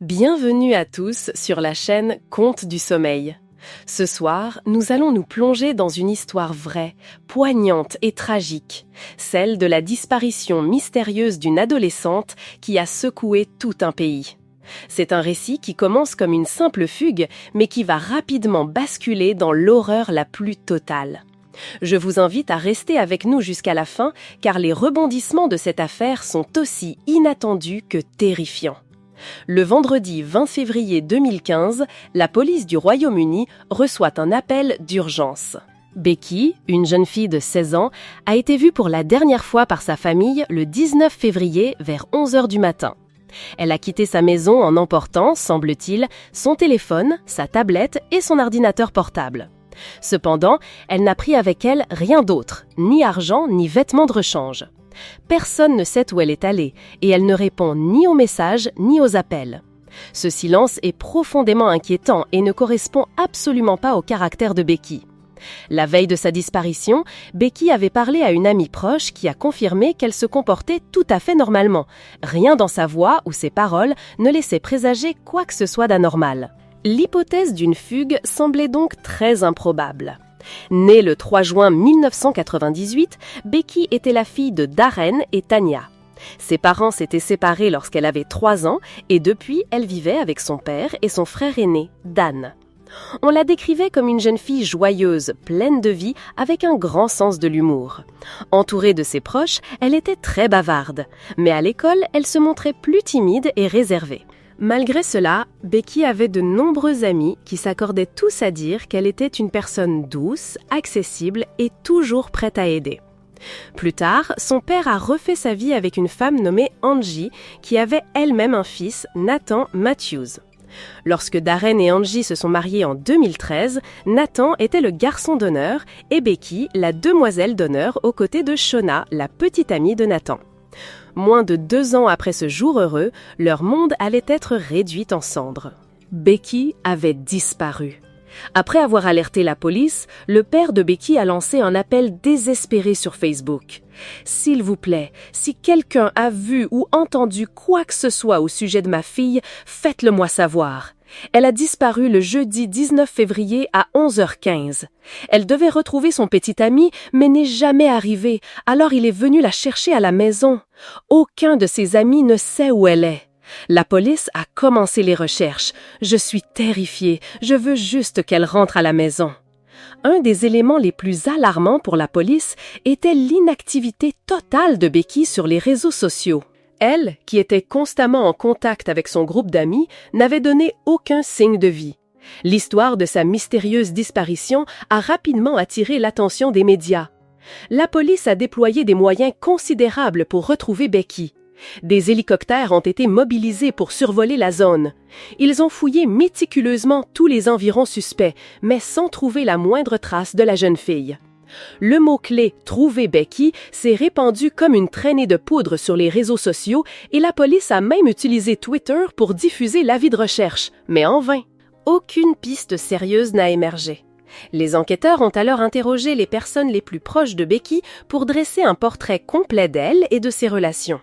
Bienvenue à tous sur la chaîne Contes du sommeil. Ce soir, nous allons nous plonger dans une histoire vraie, poignante et tragique, celle de la disparition mystérieuse d'une adolescente qui a secoué tout un pays. C'est un récit qui commence comme une simple fugue, mais qui va rapidement basculer dans l'horreur la plus totale. Je vous invite à rester avec nous jusqu'à la fin, car les rebondissements de cette affaire sont aussi inattendus que terrifiants. Le vendredi 20 février 2015, la police du Royaume-Uni reçoit un appel d'urgence. Becky, une jeune fille de 16 ans, a été vue pour la dernière fois par sa famille le 19 février vers 11 h du matin. Elle a quitté sa maison en emportant, semble-t-il, son téléphone, sa tablette et son ordinateur portable. Cependant, elle n'a pris avec elle rien d'autre, ni argent ni vêtements de rechange. Personne ne sait où elle est allée et elle ne répond ni aux messages ni aux appels. Ce silence est profondément inquiétant et ne correspond absolument pas au caractère de Becky. La veille de sa disparition, Becky avait parlé à une amie proche qui a confirmé qu'elle se comportait tout à fait normalement. Rien dans sa voix ou ses paroles ne laissait présager quoi que ce soit d'anormal. L'hypothèse d'une fugue semblait donc très improbable. Née le 3 juin 1998, Becky était la fille de Darren et Tanya. Ses parents s'étaient séparés lorsqu'elle avait 3 ans et depuis, elle vivait avec son père et son frère aîné, Dan. On la décrivait comme une jeune fille joyeuse, pleine de vie, avec un grand sens de l'humour. Entourée de ses proches, elle était très bavarde, mais à l'école, elle se montrait plus timide et réservée. Malgré cela, Becky avait de nombreux amis qui s'accordaient tous à dire qu'elle était une personne douce, accessible et toujours prête à aider. Plus tard, son père a refait sa vie avec une femme nommée Angie qui avait elle-même un fils, Nathan Matthews. Lorsque Darren et Angie se sont mariés en 2013, Nathan était le garçon d'honneur et Becky la demoiselle d'honneur aux côtés de Shona, la petite amie de Nathan. Moins de 2 ans après ce jour heureux, leur monde allait être réduit en cendres. Becky avait disparu. Après avoir alerté la police, le père de Becky a lancé un appel désespéré sur Facebook. « S'il vous plaît, si quelqu'un a vu ou entendu quoi que ce soit au sujet de ma fille, faites-le-moi savoir. » Elle a disparu le jeudi 19 février à 11 h 15. Elle devait retrouver son petit ami, mais n'est jamais arrivée, alors il est venu la chercher à la maison. Aucun de ses amis ne sait où elle est. La police a commencé les recherches. Je suis terrifiée, je veux juste qu'elle rentre à la maison. Un des éléments les plus alarmants pour la police était l'inactivité totale de Becky sur les réseaux sociaux. Elle, qui était constamment en contact avec son groupe d'amis, n'avait donné aucun signe de vie. L'histoire de sa mystérieuse disparition a rapidement attiré l'attention des médias. La police a déployé des moyens considérables pour retrouver Becky. Des hélicoptères ont été mobilisés pour survoler la zone. Ils ont fouillé méticuleusement tous les environs suspects, mais sans trouver la moindre trace de la jeune fille. Le mot-clé « Trouver Becky » s'est répandu comme une traînée de poudre sur les réseaux sociaux et la police a même utilisé Twitter pour diffuser l'avis de recherche, mais en vain. Aucune piste sérieuse n'a émergé. Les enquêteurs ont alors interrogé les personnes les plus proches de Becky pour dresser un portrait complet d'elle et de ses relations.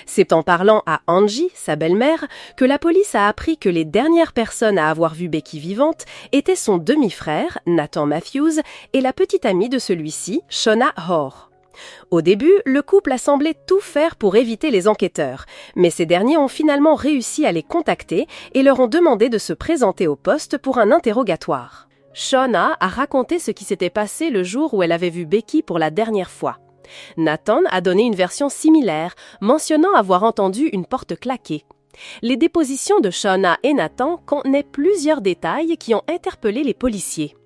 C'est en parlant à Angie, sa belle-mère, que la police a appris que les dernières personnes à avoir vu Becky vivante étaient son demi-frère, Nathan Matthews, et la petite amie de celui-ci, Shona Hoare. Au début, le couple a semblé tout faire pour éviter les enquêteurs, mais ces derniers ont finalement réussi à les contacter et leur ont demandé de se présenter au poste pour un interrogatoire. Shona a raconté ce qui s'était passé le jour où elle avait vu Becky pour la dernière fois. Nathan a donné une version similaire, mentionnant avoir entendu une porte claquer. Les dépositions de Shona et Nathan contenaient plusieurs détails qui ont interpellé les policiers.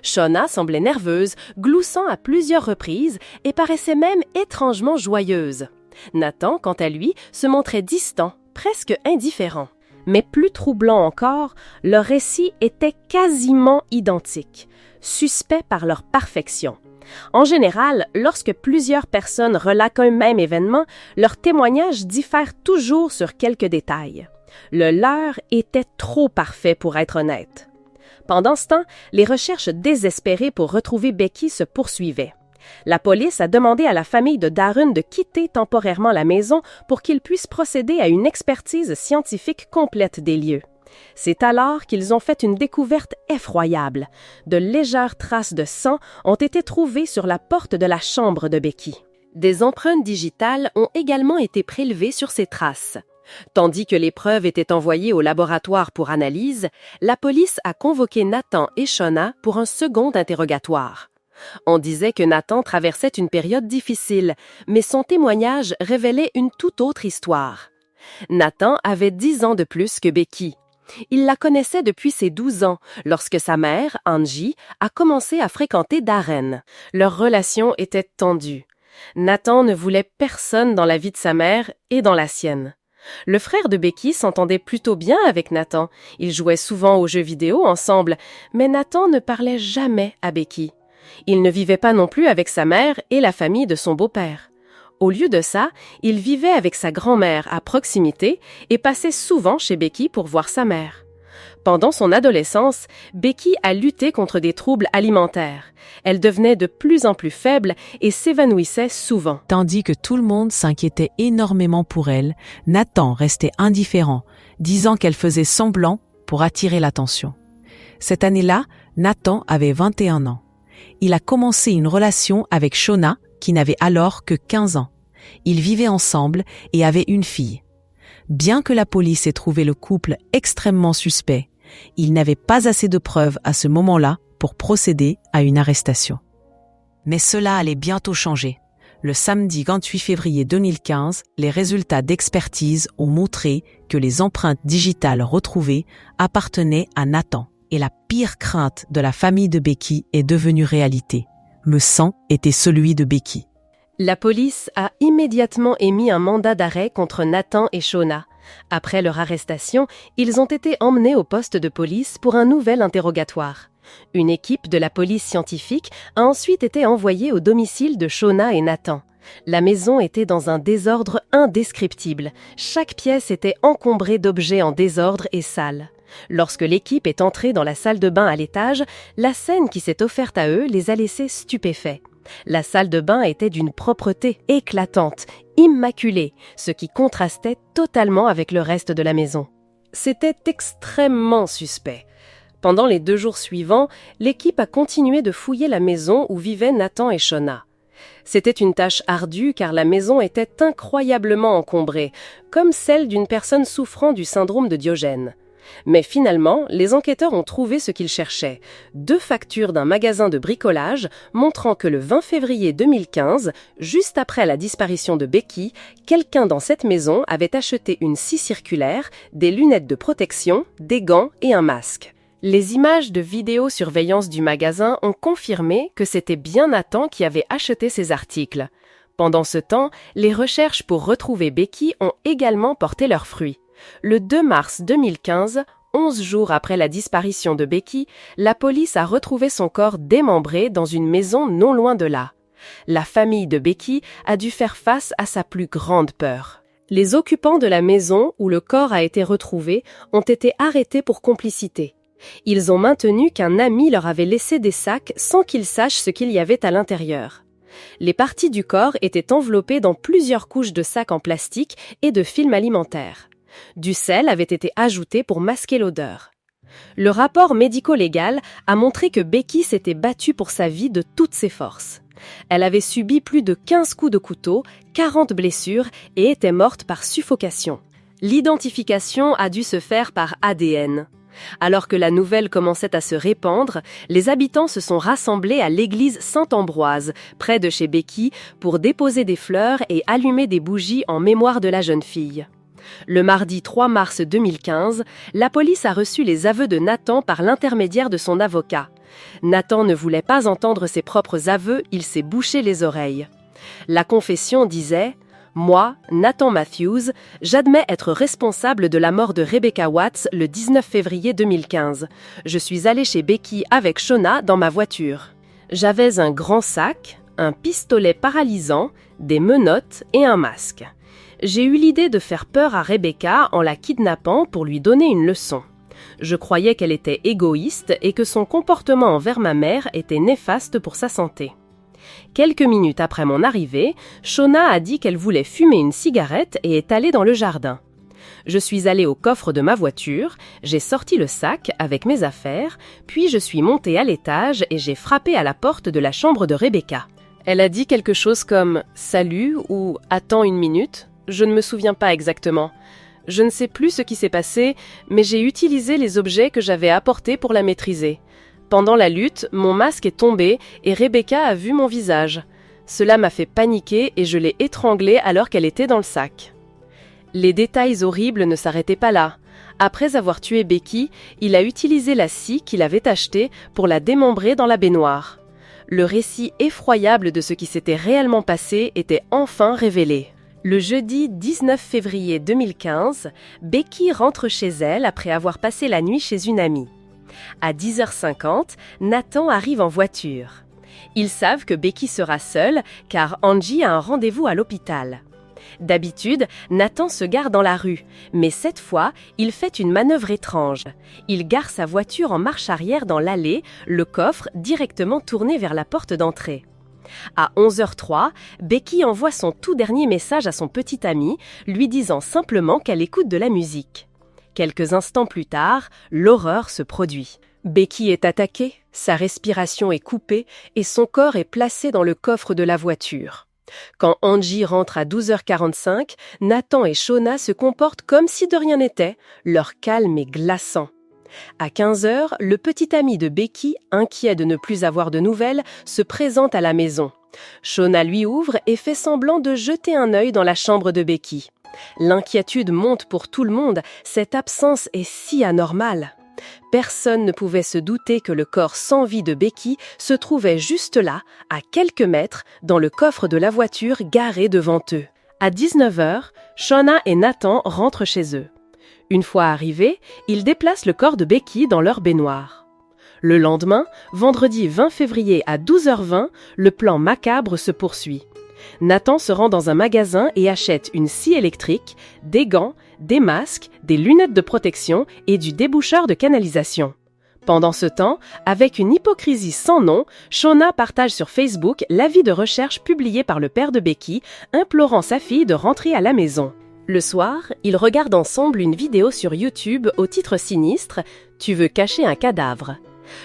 Shona semblait nerveuse, gloussant à plusieurs reprises et paraissait même étrangement joyeuse. Nathan, quant à lui, se montrait distant, presque indifférent. Mais plus troublant encore, leurs récits étaient quasiment identiques, suspects par leur perfection. En général, lorsque plusieurs personnes relatent un même événement, leurs témoignages diffèrent toujours sur quelques détails. Le leur était trop parfait pour être honnête. Pendant ce temps, les recherches désespérées pour retrouver Becky se poursuivaient. La police a demandé à la famille de Darren de quitter temporairement la maison pour qu'ils puissent procéder à une expertise scientifique complète des lieux. C'est alors qu'ils ont fait une découverte effroyable. De légères traces de sang ont été trouvées sur la porte de la chambre de Becky. Des empreintes digitales ont également été prélevées sur ces traces. Tandis que les preuves étaient envoyées au laboratoire pour analyse, la police a convoqué Nathan et Shona pour un second interrogatoire. On disait que Nathan traversait une période difficile, mais son témoignage révélait une toute autre histoire. Nathan avait 10 ans de plus que Becky. Il la connaissait depuis ses 12 ans, lorsque sa mère, Angie, a commencé à fréquenter Darren. Leur relation était tendue. Nathan ne voulait personne dans la vie de sa mère et dans la sienne. Le frère de Becky s'entendait plutôt bien avec Nathan. Ils jouaient souvent aux jeux vidéo ensemble, mais Nathan ne parlait jamais à Becky. Il ne vivait pas non plus avec sa mère et la famille de son beau-père. Au lieu de ça, il vivait avec sa grand-mère à proximité et passait souvent chez Becky pour voir sa mère. Pendant son adolescence, Becky a lutté contre des troubles alimentaires. Elle devenait de plus en plus faible et s'évanouissait souvent. Tandis que tout le monde s'inquiétait énormément pour elle, Nathan restait indifférent, disant qu'elle faisait semblant pour attirer l'attention. Cette année-là, Nathan avait 21 ans. Il a commencé une relation avec Shona, qui n'avait alors que 15 ans. Ils vivaient ensemble et avaient une fille. Bien que la police ait trouvé le couple extrêmement suspect, il n'avait pas assez de preuves à ce moment-là pour procéder à une arrestation. Mais cela allait bientôt changer. Le samedi 28 février 2015, les résultats d'expertise ont montré que les empreintes digitales retrouvées appartenaient à Nathan. Et la pire crainte de la famille de Becky est devenue réalité. Le sang était celui de Becky. La police a immédiatement émis un mandat d'arrêt contre Nathan et Shona. Après leur arrestation, ils ont été emmenés au poste de police pour un nouvel interrogatoire. Une équipe de la police scientifique a ensuite été envoyée au domicile de Shona et Nathan. La maison était dans un désordre indescriptible. Chaque pièce était encombrée d'objets en désordre et sales. Lorsque l'équipe est entrée dans la salle de bain à l'étage, la scène qui s'est offerte à eux les a laissés stupéfaits. La salle de bain était d'une propreté éclatante, immaculée, ce qui contrastait totalement avec le reste de la maison. C'était extrêmement suspect. Pendant les 2 jours suivants, l'équipe a continué de fouiller la maison où vivaient Nathan et Shona. C'était une tâche ardue car la maison était incroyablement encombrée, comme celle d'une personne souffrant du syndrome de Diogène. Mais finalement, les enquêteurs ont trouvé ce qu'ils cherchaient. 2 factures d'un magasin de bricolage montrant que le 20 février 2015, juste après la disparition de Becky, quelqu'un dans cette maison avait acheté une scie circulaire, des lunettes de protection, des gants et un masque. Les images de vidéosurveillance du magasin ont confirmé que c'était bien Nathan qui avait acheté ces articles. Pendant ce temps, les recherches pour retrouver Becky ont également porté leurs fruits. Le 2 mars 2015, 11 jours après la disparition de Becky, la police a retrouvé son corps démembré dans une maison non loin de là. La famille de Becky a dû faire face à sa plus grande peur. Les occupants de la maison où le corps a été retrouvé ont été arrêtés pour complicité. Ils ont maintenu qu'un ami leur avait laissé des sacs sans qu'ils sachent ce qu'il y avait à l'intérieur. Les parties du corps étaient enveloppées dans plusieurs couches de sacs en plastique et de film alimentaire. Du sel avait été ajouté pour masquer l'odeur. Le rapport médico-légal a montré que Becky s'était battue pour sa vie de toutes ses forces. Elle avait subi plus de 15 coups de couteau, 40 blessures et était morte par suffocation. L'identification a dû se faire par ADN. Alors que la nouvelle commençait à se répandre, les habitants se sont rassemblés à l'église Saint-Ambroise, près de chez Becky, pour déposer des fleurs et allumer des bougies en mémoire de la jeune fille. Le mardi 3 mars 2015, la police a reçu les aveux de Nathan par l'intermédiaire de son avocat. Nathan ne voulait pas entendre ses propres aveux, il s'est bouché les oreilles. La confession disait « Moi, Nathan Matthews, j'admets être responsable de la mort de Rebecca Watts le 19 février 2015. Je suis allé chez Becky avec Shona dans ma voiture. J'avais un grand sac, un pistolet paralysant, des menottes et un masque. J'ai eu l'idée de faire peur à Rebecca en la kidnappant pour lui donner une leçon. Je croyais qu'elle était égoïste et que son comportement envers ma mère était néfaste pour sa santé. Quelques minutes après mon arrivée, Shona a dit qu'elle voulait fumer une cigarette et est allée dans le jardin. Je suis allée au coffre de ma voiture, j'ai sorti le sac avec mes affaires, puis je suis montée à l'étage et j'ai frappé à la porte de la chambre de Rebecca. Elle a dit quelque chose comme « Salut » ou « Attends une minute ». Je ne me souviens pas exactement. Je ne sais plus ce qui s'est passé, mais j'ai utilisé les objets que j'avais apportés pour la maîtriser. Pendant la lutte, mon masque est tombé et Rebecca a vu mon visage. Cela m'a fait paniquer et je l'ai étranglée alors qu'elle était dans le sac. Les détails horribles ne s'arrêtaient pas là. Après avoir tué Becky, il a utilisé la scie qu'il avait achetée pour la démembrer dans la baignoire. Le récit effroyable de ce qui s'était réellement passé était enfin révélé. Le jeudi 19 février 2015, Becky rentre chez elle après avoir passé la nuit chez une amie. À 10h50, Nathan arrive en voiture. Ils savent que Becky sera seule car Angie a un rendez-vous à l'hôpital. D'habitude, Nathan se gare dans la rue, mais cette fois, il fait une manœuvre étrange. Il gare sa voiture en marche arrière dans l'allée, le coffre directement tourné vers la porte d'entrée. À 11h03, Becky envoie son tout dernier message à son petit ami, lui disant simplement qu'elle écoute de la musique. Quelques instants plus tard, l'horreur se produit. Becky est attaquée, sa respiration est coupée et son corps est placé dans le coffre de la voiture. Quand Angie rentre à 12h45, Nathan et Shona se comportent comme si de rien n'était, leur calme est glaçant. À 15h, le petit ami de Becky, inquiet de ne plus avoir de nouvelles, se présente à la maison. Shona lui ouvre et fait semblant de jeter un œil dans la chambre de Becky. L'inquiétude monte pour tout le monde, cette absence est si anormale. Personne ne pouvait se douter que le corps sans vie de Becky se trouvait juste là, à quelques mètres, dans le coffre de la voiture garée devant eux. À 19h, Shona et Nathan rentrent chez eux. Une fois arrivés, ils déplacent le corps de Becky dans leur baignoire. Le lendemain, vendredi 20 février à 12h20, le plan macabre se poursuit. Nathan se rend dans un magasin et achète une scie électrique, des gants, des masques, des lunettes de protection et du déboucheur de canalisation. Pendant ce temps, avec une hypocrisie sans nom, Shona partage sur Facebook l'avis de recherche publié par le père de Becky, implorant sa fille de rentrer à la maison. Le soir, ils regardent ensemble une vidéo sur YouTube au titre sinistre « Tu veux cacher un cadavre ».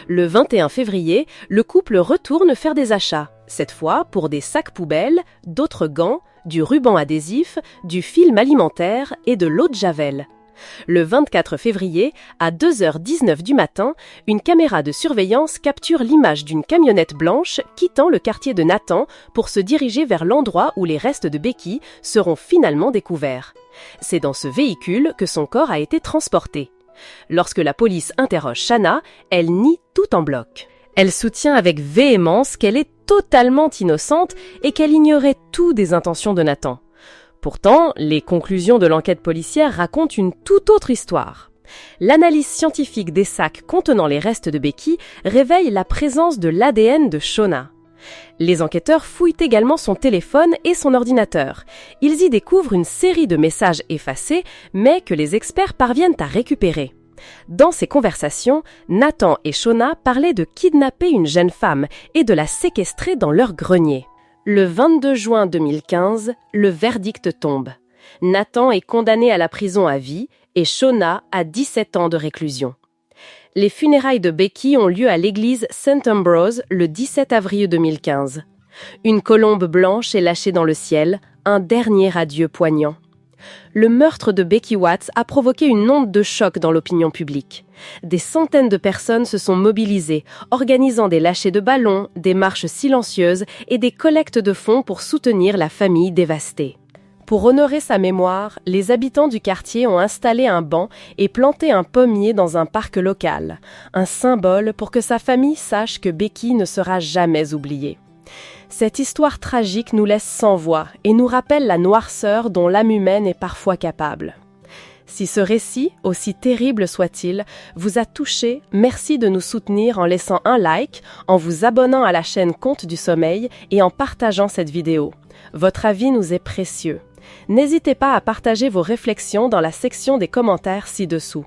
Le 21 février, le couple retourne faire des achats, cette fois pour des sacs poubelles, d'autres gants, du ruban adhésif, du film alimentaire et de l'eau de Javel. Le 24 février, à 2h19 du matin, une caméra de surveillance capture l'image d'une camionnette blanche quittant le quartier de Nathan pour se diriger vers l'endroit où les restes de Becky seront finalement découverts. C'est dans ce véhicule que son corps a été transporté. Lorsque la police interroge Shana, elle nie tout en bloc. Elle soutient avec véhémence qu'elle est totalement innocente et qu'elle ignorait tout des intentions de Nathan. Pourtant, les conclusions de l'enquête policière racontent une toute autre histoire. L'analyse scientifique des sacs contenant les restes de Becky révèle la présence de l'ADN de Shona. Les enquêteurs fouillent également son téléphone et son ordinateur. Ils y découvrent une série de messages effacés, mais que les experts parviennent à récupérer. Dans ces conversations, Nathan et Shona parlaient de kidnapper une jeune femme et de la séquestrer dans leur grenier. Le 22 juin 2015, le verdict tombe. Nathan est condamné à la prison à vie et Shona à 17 ans de réclusion. Les funérailles de Becky ont lieu à l'église St. Ambrose le 17 avril 2015. Une colombe blanche est lâchée dans le ciel, un dernier adieu poignant. Le meurtre de Becky Watts a provoqué une onde de choc dans l'opinion publique. Des centaines de personnes se sont mobilisées, organisant des lâchers de ballons, des marches silencieuses et des collectes de fonds pour soutenir la famille dévastée. Pour honorer sa mémoire, les habitants du quartier ont installé un banc et planté un pommier dans un parc local, un symbole pour que sa famille sache que Becky ne sera jamais oubliée. Cette histoire tragique nous laisse sans voix et nous rappelle la noirceur dont l'âme humaine est parfois capable. Si ce récit, aussi terrible soit-il, vous a touché, merci de nous soutenir en laissant un like, en vous abonnant à la chaîne Conte du Sommeil et en partageant cette vidéo. Votre avis nous est précieux. N'hésitez pas à partager vos réflexions dans la section des commentaires ci-dessous.